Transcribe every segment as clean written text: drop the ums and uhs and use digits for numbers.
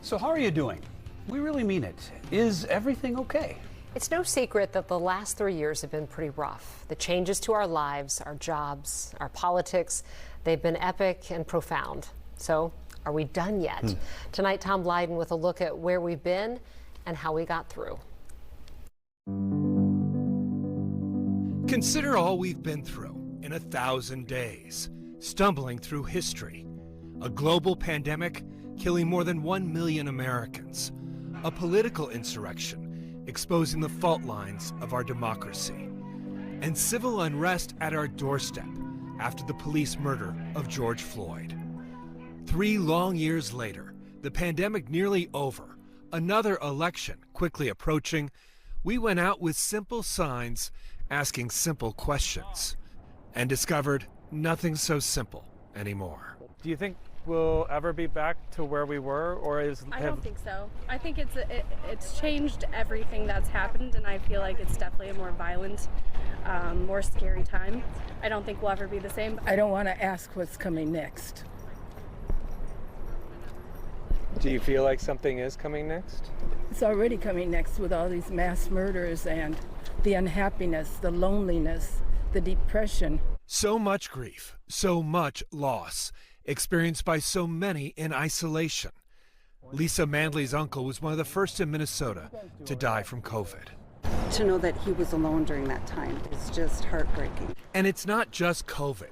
So how are you doing? We really mean it. Is everything okay? It's no secret that the last 3 years have been pretty rough. The changes to our lives, our jobs, our politics, they've been epic and profound. So are we done yet? Tonight, Tom Blyden with a look at where we've been and how we got through. Consider all we've been through in 1,000 days, stumbling through history. A global pandemic killing more than 1 million Americans. A political insurrection exposing the fault lines of our democracy. And civil unrest at our doorstep after the police murder of George Floyd. 3 long years later, the pandemic nearly over, another election quickly approaching, we went out with simple signs asking simple questions and discovered nothing so simple anymore. Do you think we'll ever be back to where we were, or I don't think so. I think it's changed everything that's happened, and I feel like it's definitely a more violent, more scary time. I don't think we'll ever be the same. I don't want to ask what's coming next. Do you feel like something is coming next? It's already coming next with all these mass murders and the unhappiness, the loneliness, the depression. So much grief, so much loss, experienced by so many in isolation. Lisa Mandley's uncle was one of the first in Minnesota to die from COVID. To know that he was alone during that time is just heartbreaking. And it's not just COVID.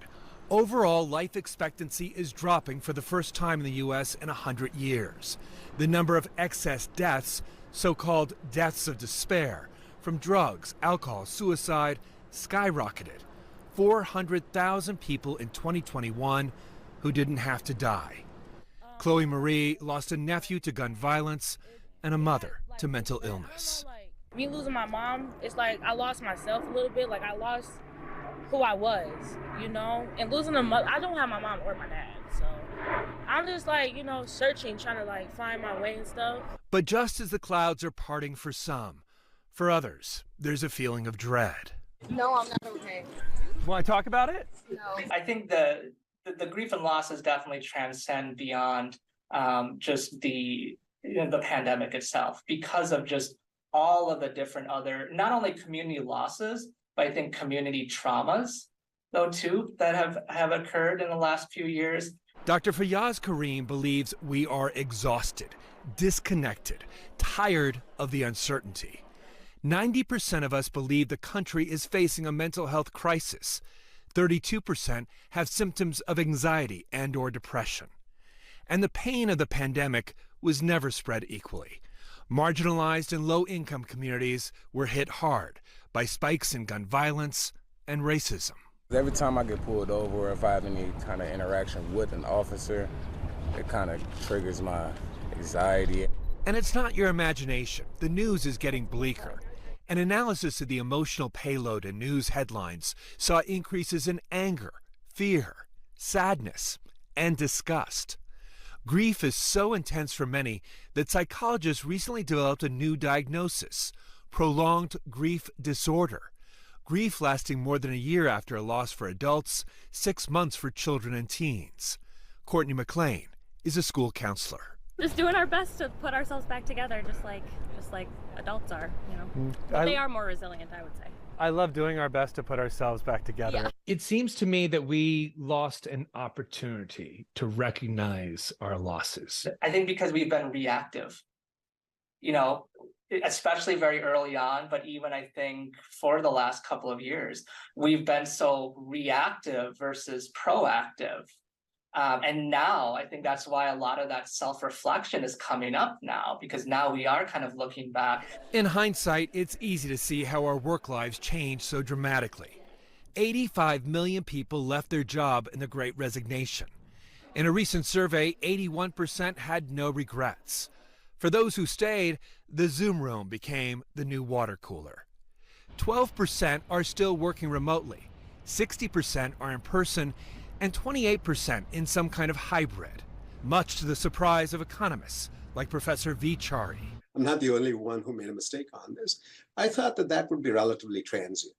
Overall, life expectancy is dropping for the first time in the U.S. in 100 years. The number of excess deaths, so-called deaths of despair, from drugs, alcohol, suicide, skyrocketed. 400,000 people in 2021 who didn't have to die. Chloe Marie lost a nephew to gun violence and a mother to mental illness. Me losing my mom, it's like I lost myself a little bit. Like I lost who I was, you know? And losing a mother, I don't have my mom or my dad, so I'm just like, you know, searching, trying to like find my way and stuff. But just as the clouds are parting for some, for others, there's a feeling of dread. No, I'm not okay. Want to talk about it? No. I think the grief and losses definitely transcend beyond just the pandemic itself, because of just all of the different other, not only community losses, but I think community traumas, though, too, that have occurred in the last few years. Dr. Fayyaz Karim believes we are exhausted, disconnected, tired of the uncertainty. 90% of us believe the country is facing a mental health crisis. 32% have symptoms of anxiety and/or depression. And the pain of the pandemic was never spread equally. Marginalized and low-income communities were hit hard by spikes in gun violence and racism. Every time I get pulled over, or if I have any kind of interaction with an officer, it kind of triggers my anxiety. And it's not your imagination. The news is getting bleaker. An analysis of the emotional payload in news headlines saw increases in anger, fear, sadness, and disgust. Grief is so intense for many that psychologists recently developed a new diagnosis: prolonged grief disorder. Grief lasting more than a year after a loss for adults, 6 months for children and teens. Courtney McLean is a school counselor. Just doing our best to put ourselves back together, just like adults are, you know. But they are more resilient, I would say. I love doing our best to put ourselves back together. Yeah. It seems to me that we lost an opportunity to recognize our losses. I think because we've been reactive, you know, especially very early on, but even I think for the last couple of years, we've been so reactive versus proactive. And now I think that's why a lot of that self-reflection is coming up now, because now we are kind of looking back. In hindsight, it's easy to see how our work lives changed so dramatically. 85 million people left their job in the Great Resignation. In a recent survey, 81% had no regrets. For those who stayed, the Zoom room became the new water cooler. 12% are still working remotely, 60% are in person, and 28% in some kind of hybrid, much to the surprise of economists like Professor V. Chari. I'm not the only one who made a mistake on this. I thought that would be relatively transient.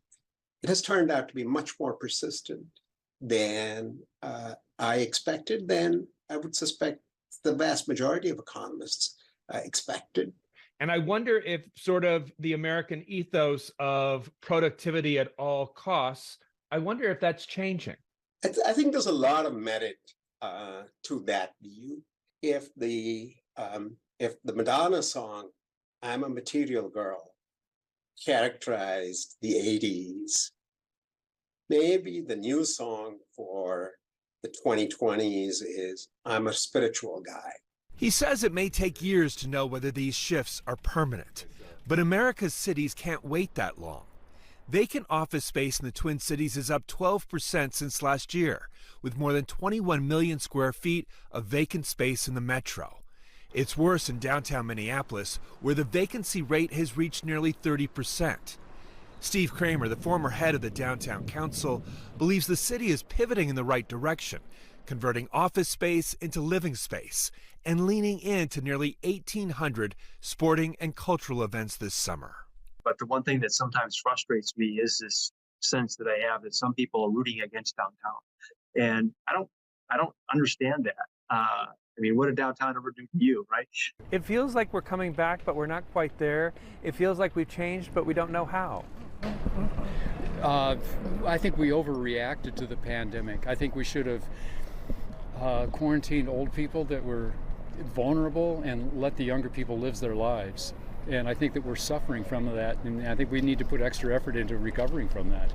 It has turned out to be much more persistent than I expected, than I would suspect the vast majority of economists expected. And I wonder if sort of the American ethos of productivity at all costs, I wonder if that's changing. I think there's a lot of merit to that view. If the Madonna song, I'm a Material Girl, characterized the 80s, maybe the new song for the 2020s is I'm a Spiritual Guy. He says it may take years to know whether these shifts are permanent, but America's cities can't wait that long. Vacant office space in the Twin Cities is up 12% since last year, with more than 21 million square feet of vacant space in the metro. It's worse in downtown Minneapolis, where the vacancy rate has reached nearly 30%. Steve Kramer, the former head of the Downtown Council, believes the city is pivoting in the right direction, converting office space into living space and leaning into nearly 1,800 sporting and cultural events this summer. But the one thing that sometimes frustrates me is this sense that I have that some people are rooting against downtown. And I don't understand that. I mean, what did downtown ever do to you, right? It feels like we're coming back, but we're not quite there. It feels like we've changed, but we don't know how. I think we overreacted to the pandemic. I think we should have quarantined old people that were vulnerable and let the younger people live their lives. And I think that we're suffering from that, and I think we need to put extra effort into recovering from that.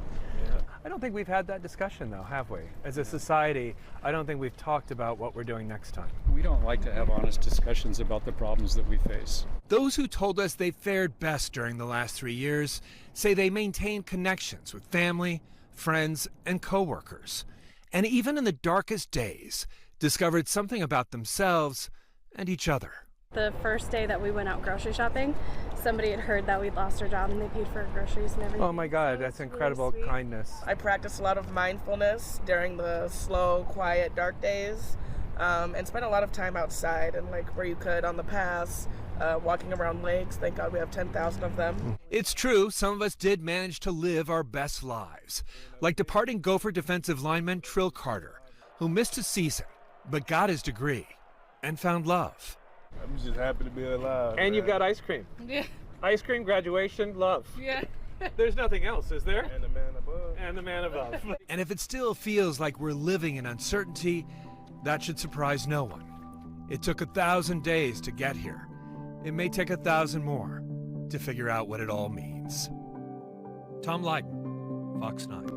I don't think we've had that discussion, though, have we? As a society, I don't think we've talked about what we're doing next time. We don't like to have honest discussions about the problems that we face. Those who told us they fared best during the last 3 years say they maintained connections with family, friends, and coworkers, and even in the darkest days, discovered something about themselves and each other. The first day that we went out grocery shopping, somebody had heard that we'd lost our job and they paid for our groceries and everything. Oh my God, that's incredible kindness. I practiced a lot of mindfulness during the slow, quiet, dark days, and spent a lot of time outside and like where you could on the paths, walking around lakes. Thank God we have 10,000 of them. It's true, some of us did manage to live our best lives, like departing Gopher defensive lineman Trill Carter, who missed a season, but got his degree and found love. I'm just happy to be alive. And you've got ice cream. Yeah. Ice cream, graduation, love. Yeah. There's nothing else, is there? And the man above. And the man above. And if it still feels like we're living in uncertainty, that should surprise no one. It took 1,000 days to get here. It may take 1,000 more to figure out what it all means. Tom Lydon, Fox 9.